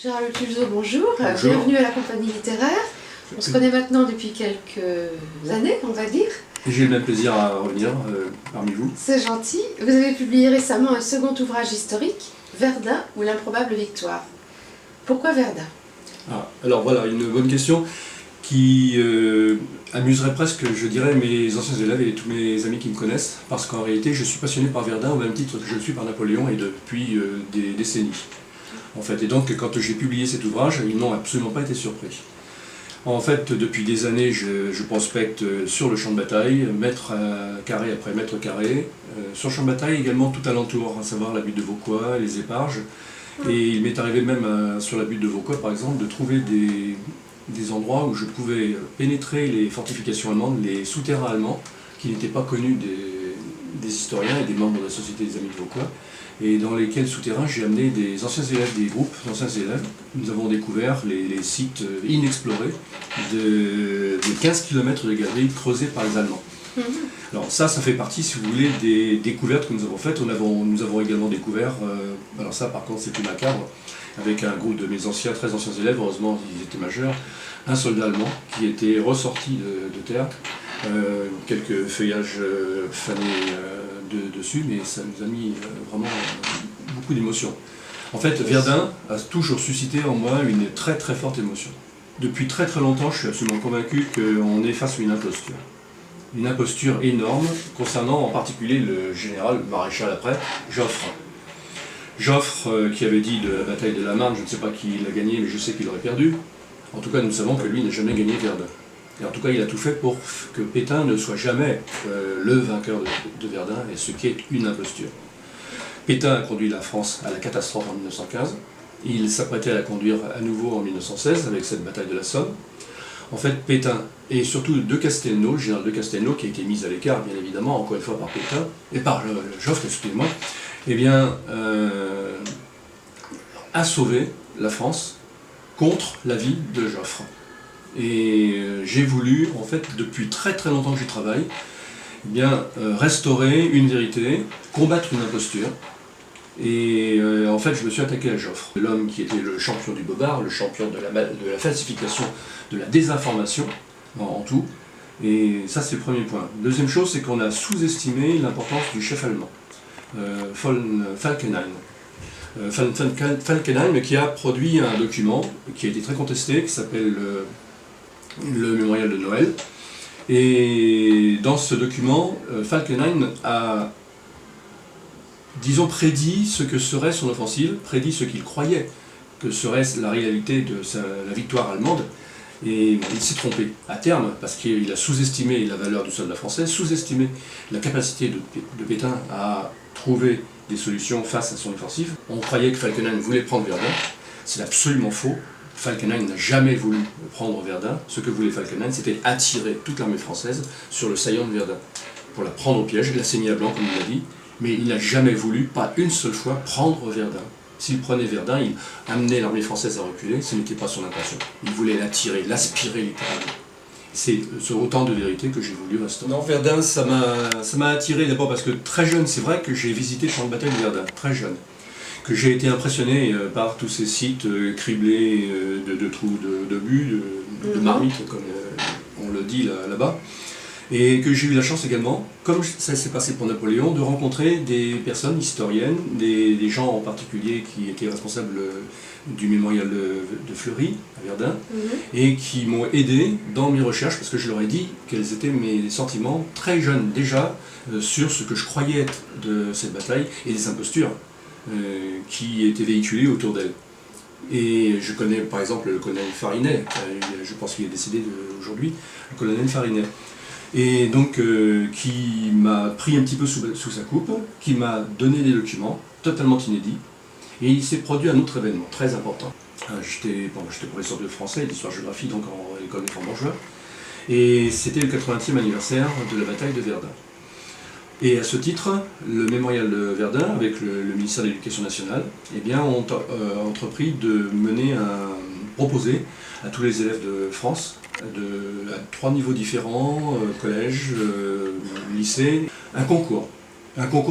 Gérard Le Tulzo, bonjour. Bonjour. Bienvenue à la compagnie littéraire. On se connaît maintenant depuis quelques années, on va dire. J'ai le même plaisir à revenir parmi vous. C'est gentil. Vous avez publié récemment un second ouvrage historique, Verdun ou l'improbable victoire. Pourquoi Verdun? Alors voilà, une bonne question qui amuserait presque, je dirais, mes anciens élèves et tous mes amis qui me connaissent, parce qu'en réalité, je suis passionné par Verdun au même titre que je le suis par Napoléon et depuis des décennies. En fait, et donc, quand j'ai publié cet ouvrage, ils n'ont absolument pas été surpris. En fait, depuis des années, je prospecte sur le champ de bataille, mètre carré après mètre carré. Sur le champ de bataille, également tout alentour, à savoir la butte de Vauquois, les éparges. Et il m'est arrivé même sur la butte de Vauquois, par exemple, de trouver des endroits où je pouvais pénétrer les fortifications allemandes, les souterrains allemands, qui n'étaient pas connus des historiens et des membres de la Société des Amis de Vauquois, et dans lesquels souterrains j'ai amené des anciens élèves, des groupes d'anciens élèves. Nous avons découvert les sites inexplorés de 15 km de galeries creusées par les Allemands. Alors ça fait partie, si vous voulez, des découvertes que nous avons faites. Nous avons également découvert, alors ça par contre c'est plus macabre, avec un groupe de mes très anciens élèves, heureusement ils étaient majeurs, un soldat allemand qui était ressorti de terre, quelques feuillages fanés dessus, mais ça nous a mis vraiment beaucoup d'émotions. En fait, Verdun a toujours suscité en moi une très très forte émotion. Depuis très très longtemps, je suis absolument convaincu qu'on est face à une imposture. Une imposture énorme concernant en particulier le général, le maréchal après, Joffre. Joffre qui avait dit de la bataille de la Marne, je ne sais pas qui l'a gagné, mais je sais qu'il aurait perdu. En tout cas, nous savons que lui n'a jamais gagné Verdun. Et en tout cas, il a tout fait pour que Pétain ne soit jamais le vainqueur de Verdun, et ce qui est une imposture. Pétain a conduit la France à la catastrophe en 1915. Il s'apprêtait à la conduire à nouveau en 1916 avec cette bataille de la Somme. En fait, Pétain, et surtout de Castelnau, le général de Castelnau, qui a été mis à l'écart, bien évidemment, encore une fois par Pétain, et par Joffre, excusez-moi, eh bien, a sauvé la France contre l'avis de Joffre. Et j'ai voulu, en fait, depuis très très longtemps que j'y travaille, eh bien, restaurer une vérité, combattre une imposture. Et en fait, je me suis attaqué à Joffre, l'homme qui était le champion du bobard, le champion de la falsification, de la désinformation en tout. Et ça, c'est le premier point. Deuxième chose, c'est qu'on a sous-estimé l'importance du chef allemand, von Falkenhayn. Falkenhayn qui a produit un document qui a été très contesté, qui s'appelle le Mémorial de Noël. Et dans ce document, Falkenhayn a, disons, prédit ce que serait son offensive, prédit ce qu'il croyait que serait la réalité de la victoire allemande, et il s'est trompé à terme, parce qu'il a sous-estimé la valeur du soldat français, sous-estimé la capacité de Pétain à trouver des solutions face à son offensive. On croyait que Falkenhayn voulait prendre Verdun, c'est absolument faux. Falkenhayn n'a jamais voulu prendre Verdun. Ce que voulait Falkenhayn, c'était attirer toute l'armée française sur le saillant de Verdun, pour la prendre au piège, la saigner à blanc, comme il l'a dit, mais il n'a jamais voulu, pas une seule fois, prendre Verdun. S'il prenait Verdun, il amenait l'armée française à reculer, ce n'était pas son intention. Il voulait l'attirer, l'aspirer littéralement. C'est autant de vérités que j'ai voulu restaurer. Non, Verdun, ça m'a attiré d'abord parce que très jeune, c'est vrai que j'ai visité le champ de bataille de Verdun, très jeune. Que j'ai été impressionné par tous ces sites criblés de trous de but, de marmites, comme on le dit là-bas. Et que j'ai eu la chance également, comme ça s'est passé pour Napoléon, de rencontrer des personnes historiennes, des gens en particulier qui étaient responsables du mémorial de Fleury, à Verdun, et qui m'ont aidé dans mes recherches, parce que je leur ai dit quels étaient mes sentiments très jeunes déjà sur ce que je croyais être de cette bataille et des impostures qui étaient véhiculées autour d'elle. Et je connais par exemple le colonel Farinet, je pense qu'il est décédé aujourd'hui, le colonel Farinet. Et donc qui m'a pris un petit peu sous sa coupe, qui m'a donné des documents totalement inédits, et il s'est produit un autre événement très important. J'étais professeur de français et d'histoire-géographie donc à l'école des Francs-Bourgeois, et c'était le 80e anniversaire de la bataille de Verdun. Et à ce titre, le mémorial de Verdun, avec le ministère de l'Éducation nationale, eh bien, ont entrepris de proposer à tous les élèves de France, à 3 niveaux différents, collège, lycée, un concours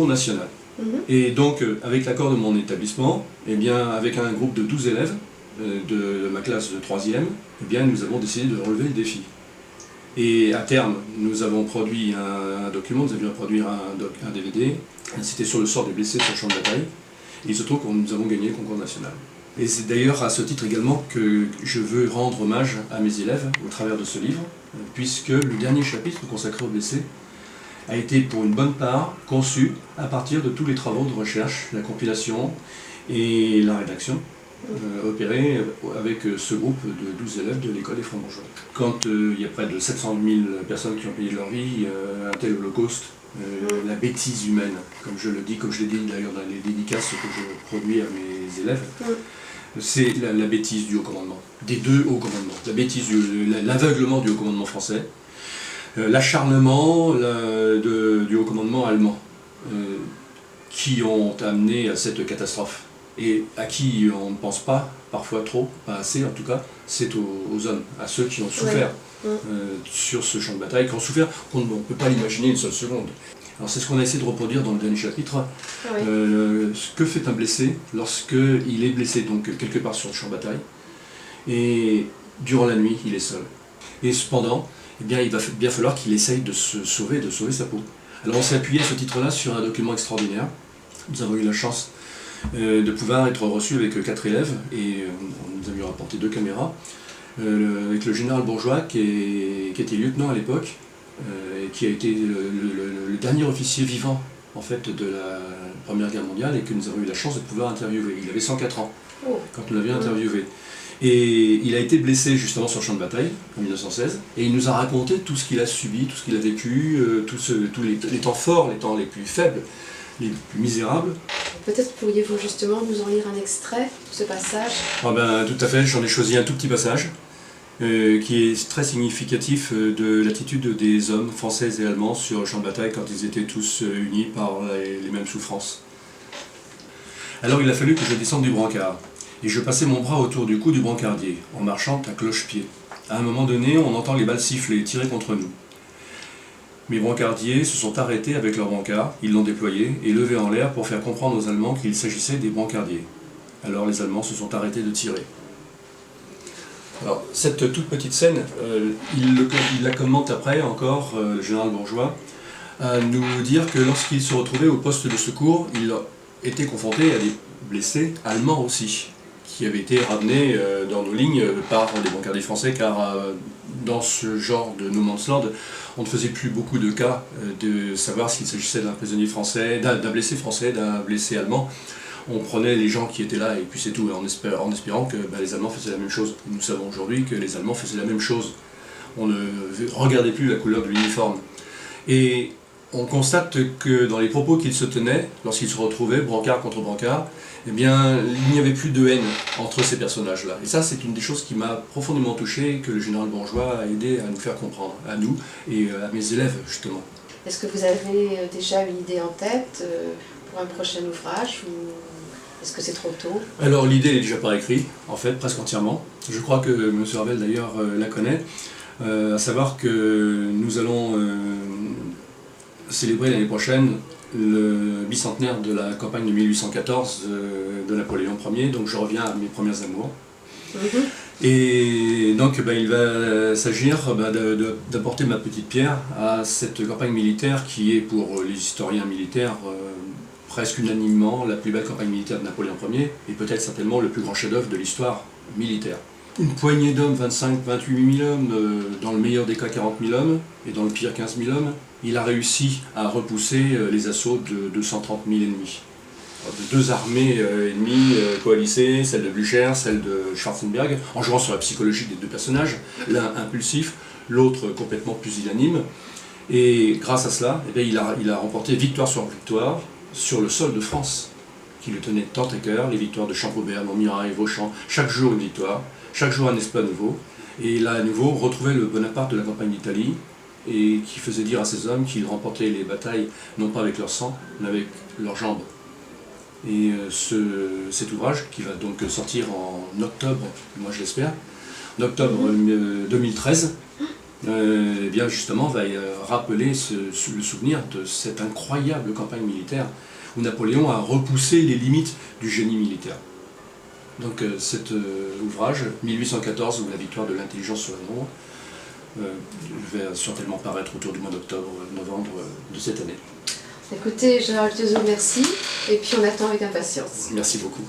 national. Et donc, avec l'accord de mon établissement, eh bien, avec un groupe de 12 élèves, de ma classe de 3e, eh bien, nous avons décidé de relever le défi. Et à terme, nous avons produit un document, nous avions produit un DVD, c'était sur le sort des blessés sur le champ de bataille, et il se trouve que nous avons gagné le concours national. Et c'est d'ailleurs à ce titre également que je veux rendre hommage à mes élèves au travers de ce livre, puisque le dernier chapitre consacré aux blessés a été pour une bonne part conçu à partir de tous les travaux de recherche, la compilation et la rédaction opérés avec ce groupe de 12 élèves de l'école des Francs-Bourgeois. Quand il y a près de 700 000 personnes qui ont payé de leur vie, un tel holocauste, la bêtise humaine, comme je le dis, comme je l'ai dit d'ailleurs dans les dédicaces que je produis à mes élèves, c'est la bêtise du haut commandement, des deux hauts commandements, la bêtise, l'aveuglement du haut commandement français, l'acharnement du haut commandement allemand, qui ont amené à cette catastrophe. Et à qui on ne pense pas, parfois trop, pas assez en tout cas, c'est aux hommes, à ceux qui ont souffert sur ce champ de bataille, qui ont souffert, on ne peut pas l'imaginer une seule seconde. Alors c'est ce qu'on a essayé de reproduire dans le dernier chapitre. Ce que fait un blessé lorsqu'il est blessé, donc quelque part sur le champ de bataille, et durant la nuit, il est seul. Et cependant, eh bien, il va bien falloir qu'il essaye de se sauver, de sauver sa peau. Alors on s'est appuyé à ce titre-là sur un document extraordinaire. Nous avons eu la chance de pouvoir être reçu avec 4 élèves, et nous avions apporté 2 caméras, avec le général Bourgeois qui était lieutenant à l'époque, et qui a été le dernier officier vivant en fait, de la Première Guerre mondiale, et que nous avons eu la chance de pouvoir interviewer. Il avait 104 ans quand nous l'avions interviewé. Et il a été blessé justement sur le champ de bataille en 1916, et il nous a raconté tout ce qu'il a subi, tout ce qu'il a vécu, tous les temps forts, les temps les plus faibles, les plus misérables. Peut-être pourriez-vous justement nous en lire un extrait de ce passage? Ah ben, tout à fait, j'en ai choisi un tout petit passage qui est très significatif de l'attitude des hommes français et allemands sur le champ de bataille quand ils étaient tous unis par les mêmes souffrances. Alors il a fallu que je descende du brancard, et je passais mon bras autour du cou du brancardier, en marchant à cloche-pied. À un moment donné, on entend les balles siffler, tirer contre nous. Mes brancardiers se sont arrêtés avec leur brancard, ils l'ont déployé et levé en l'air pour faire comprendre aux Allemands qu'il s'agissait des brancardiers. Alors les Allemands se sont arrêtés de tirer. Alors cette toute petite scène, il la commente après encore, le général Bourgeois, à nous dire que lorsqu'il se retrouvait au poste de secours, il était confronté à des blessés allemands aussi, qui avaient été ramenés dans nos lignes par des brancardiers français, car dans ce genre de no man's land, on ne faisait plus beaucoup de cas de savoir s'il s'agissait d'un prisonnier français, d'un blessé français, d'un blessé allemand. On prenait les gens qui étaient là et puis c'est tout, en espérant que les Allemands faisaient la même chose. Nous savons aujourd'hui que les Allemands faisaient la même chose. On ne regardait plus la couleur de l'uniforme. Et on constate que dans les propos qu'il se tenait, lorsqu'il se retrouvait brancard contre brancard, eh bien, il n'y avait plus de haine entre ces personnages-là. Et ça, c'est une des choses qui m'a profondément touché, que le général Bourgeois a aidé à nous faire comprendre, à nous et à mes élèves, justement. Est-ce que vous avez déjà une idée en tête pour un prochain ouvrage, ou est-ce que c'est trop tôt? Alors, l'idée n'est déjà pas écrite, en fait, presque entièrement. Je crois que M. Ravel, d'ailleurs, la connaît, à savoir que nous allons célébrer l'année prochaine le bicentenaire de la campagne de 1814 de Napoléon Ier, donc je reviens à mes premiers amours. Et donc il va s'agir d'apporter ma petite pierre à cette campagne militaire qui est pour les historiens militaires presque unanimement la plus belle campagne militaire de Napoléon Ier, et peut-être certainement le plus grand chef-d'œuvre de l'histoire militaire. Une poignée d'hommes, 25-28 000 hommes, dans le meilleur des cas 40 000 hommes, et dans le pire 15 000 hommes, il a réussi à repousser les assauts de 230 000 ennemis. De 2 armées ennemies coalisées, celle de Blücher, celle de Schwarzenberg, en jouant sur la psychologie des 2 personnages, l'un impulsif, l'autre complètement pusillanime. Et grâce à cela, eh bien, il a remporté victoire sur le sol de France, qui le tenait tant à cœur, les victoires de Champaubert, Montmirail, Vauchamp, chaque jour une victoire, chaque jour un exploit nouveau. Et là, à nouveau, retrouver le Bonaparte de la campagne d'Italie, et qui faisait dire à ces hommes qu'ils remportaient les batailles non pas avec leur sang, mais avec leurs jambes. Et cet ouvrage, qui va donc sortir en octobre, moi je l'espère, en octobre 2013, eh bien justement va rappeler le souvenir de cette incroyable campagne militaire où Napoléon a repoussé les limites du génie militaire. Donc cet ouvrage, 1814 ou la victoire de l'intelligence sur la nombre, va certainement paraître autour du mois d'octobre-novembre de cette année. Écoutez, Gérald Tezot, merci, et puis on attend avec impatience. Merci beaucoup.